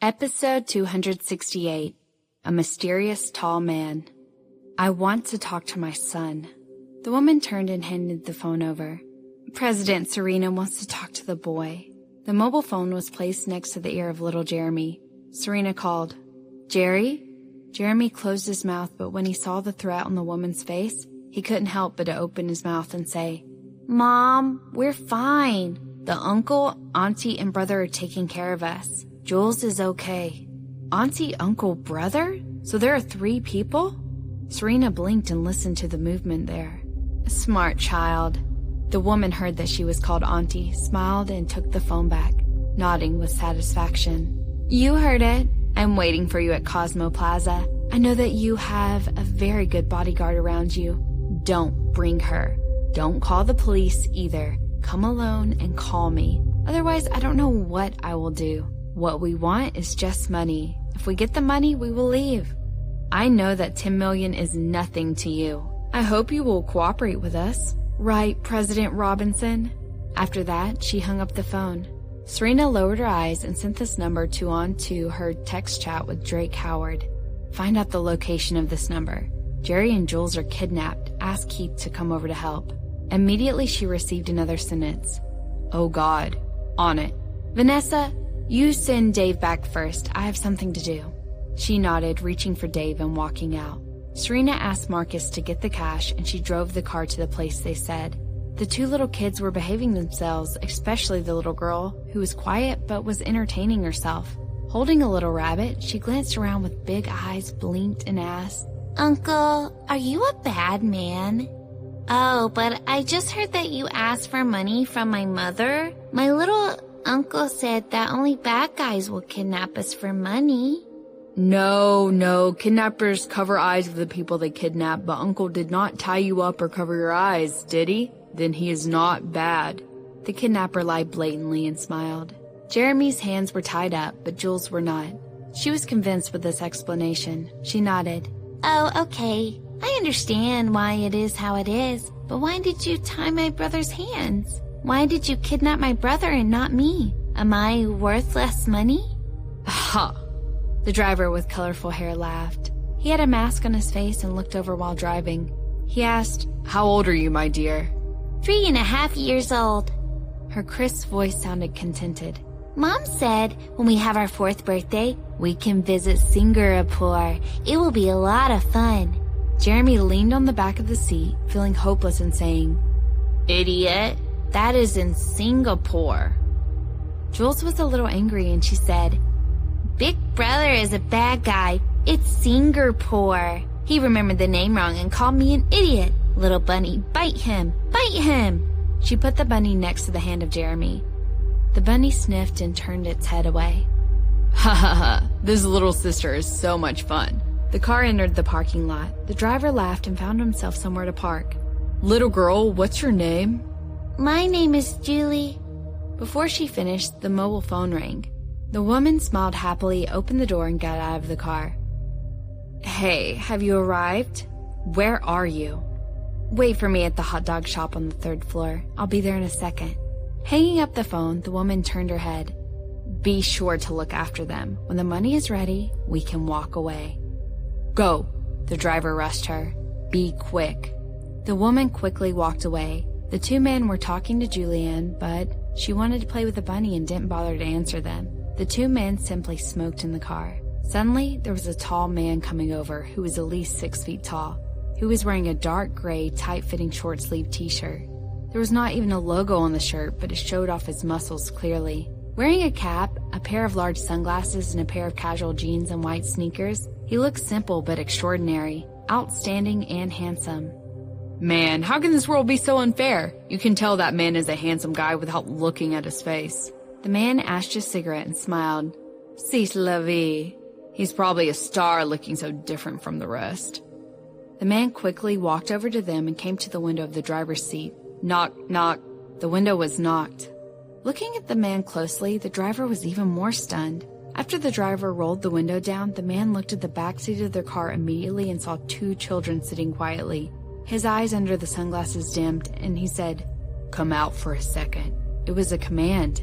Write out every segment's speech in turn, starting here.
Episode 268, A Mysterious Tall Man. I want to talk to my son. The woman turned and handed the phone over. President Serena wants to talk to the boy. The mobile phone was placed next to the ear of little Jeremy. Serena called, "Jerry?" Jeremy closed his mouth, but when he saw the threat on the woman's face, he couldn't help but to open his mouth and say, "Mom, we're fine. The uncle, auntie, and brother are taking care of us. Jules is okay." Auntie, uncle, brother? So there are 3 people? Serena blinked and listened to the movement there. A smart child. The woman heard that she was called auntie, smiled, and took the phone back, nodding with satisfaction. "You heard it. I'm waiting for you at Cosmo Plaza. I know that you have a very good bodyguard around you. Don't bring her. Don't call the police either. Come alone and call me. Otherwise, I don't know what I will do. What we want is just money. If we get the money, we will leave. I know that 10 million is nothing to you. I hope you will cooperate with us. Right, President Robinson?" After that, she hung up the phone. Serena lowered her eyes and sent this number to her text chat with Drake Howard. "Find out the location of this number. Jerry and Jules are kidnapped. Ask Keith to come over to help." Immediately she received another sentence. "Oh God, on it. Vanessa, you send Dave back first. I have something to do." She nodded, reaching for Dave and walking out. Serena asked Marcus to get the cash, and she drove the car to the place they said. The 2 little kids were behaving themselves, especially the little girl, who was quiet but was entertaining herself. Holding a little rabbit, she glanced around with big eyes, blinked, and asked, "Uncle, are you a bad man?" "Oh, but I just heard that you asked for money from my mother. My little uncle said that only bad guys will kidnap us for money." No, kidnappers cover eyes of the people they kidnap, but Uncle did not tie you up or cover your eyes, did he? Then he is not bad. The kidnapper lied blatantly and smiled. Jeremy's hands were tied up, but Jules were not. She was convinced with this explanation. She nodded. "Oh, okay. I understand why it is how it is, but why did you tie my brother's hands? Why did you kidnap my brother and not me? Am I worth less money?" "Ha!" The driver with colorful hair laughed. He had a mask on his face and looked over while driving. He asked, "How old are you, my dear?" 3.5 years old. Her crisp voice sounded contented. "Mom said when we have our 4th birthday, we can visit Singapore. It will be a lot of fun." Jeremy leaned on the back of the seat, feeling hopeless and saying, "Idiot, that is in Singapore." Jules was a little angry and she said, "Big brother is a bad guy. It's Singapore. He remembered the name wrong and called me an idiot. Little bunny, bite him, bite him." She put the bunny next to the hand of Jeremy. The bunny sniffed and turned its head away. "Ha ha ha, this little sister is so much fun." The car entered the parking lot. The driver laughed and found himself somewhere to park. "Little girl, what's your name?" "My name is Julie." Before she finished, the mobile phone rang. The woman smiled happily, opened the door, and got out of the car. "Hey, have you arrived? Where are you?" "Wait for me at the hot dog shop on the 3rd floor. I'll be there in a second." Hanging up the phone, the woman turned her head. "Be sure to look after them. When the money is ready, we can walk away." "Go," the driver rushed her. "Be quick." The woman quickly walked away. The 2 men were talking to Julianne, but she wanted to play with the bunny and didn't bother to answer them. The 2 men simply smoked in the car. Suddenly, there was a tall man coming over who was at least 6 feet tall, who was wearing a dark gray, tight-fitting short-sleeved t-shirt. There was not even a logo on the shirt, but it showed off his muscles clearly. Wearing a cap, a pair of large sunglasses, and a pair of casual jeans and white sneakers, he looked simple but extraordinary, outstanding and handsome. "Man, how can this world be so unfair? You can tell that man is a handsome guy without looking at his face." The man ashed his cigarette and smiled. "C'est la vie. He's probably a star looking so different from the rest." The man quickly walked over to them and came to the window of the driver's seat. Knock, knock. The window was knocked. Looking at the man closely, the driver was even more stunned. After the driver rolled the window down, the man looked at the back seat of their car immediately and saw 2 children sitting quietly. His eyes under the sunglasses dimmed, and he said, "Come out for a second." It was a command.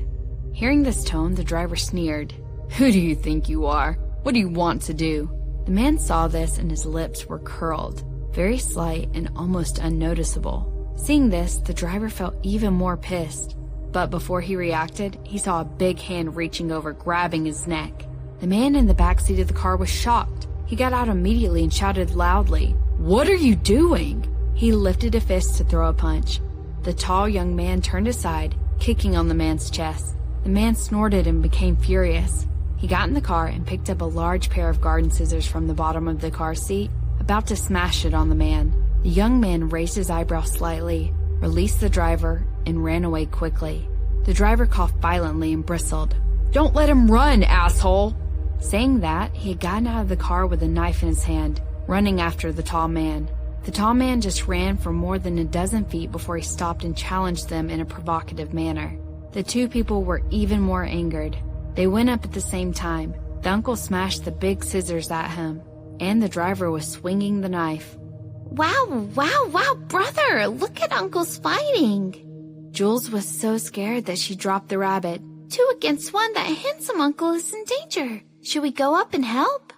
Hearing this tone, the driver sneered. "Who do you think you are? What do you want to do?" The man saw this and his lips were curled, very slight and almost unnoticeable. Seeing this, the driver felt even more pissed. But before he reacted, he saw a big hand reaching over, grabbing his neck. The man in the backseat of the car was shocked. He got out immediately and shouted loudly, "What are you doing?" He lifted a fist to throw a punch. The tall young man turned aside, kicking on the man's chest. The man snorted and became furious. He got in the car and picked up a large pair of garden scissors from the bottom of the car seat, about to smash it on the man. The young man raised his eyebrows slightly, released the driver, and ran away quickly. The driver coughed violently and bristled. "Don't let him run, asshole!" Saying that, he had gotten out of the car with a knife in his hand, running after the tall man. The tall man just ran for more than a dozen feet before he stopped and challenged them in a provocative manner. The two people were even more angered. They went up at the same time. The uncle smashed the big scissors at him, and the driver was swinging the knife. Wow, brother, look at Uncle's fighting. Jules was so scared that she dropped the rabbit. 2 against 1, that handsome uncle is in danger. Should we go up and help?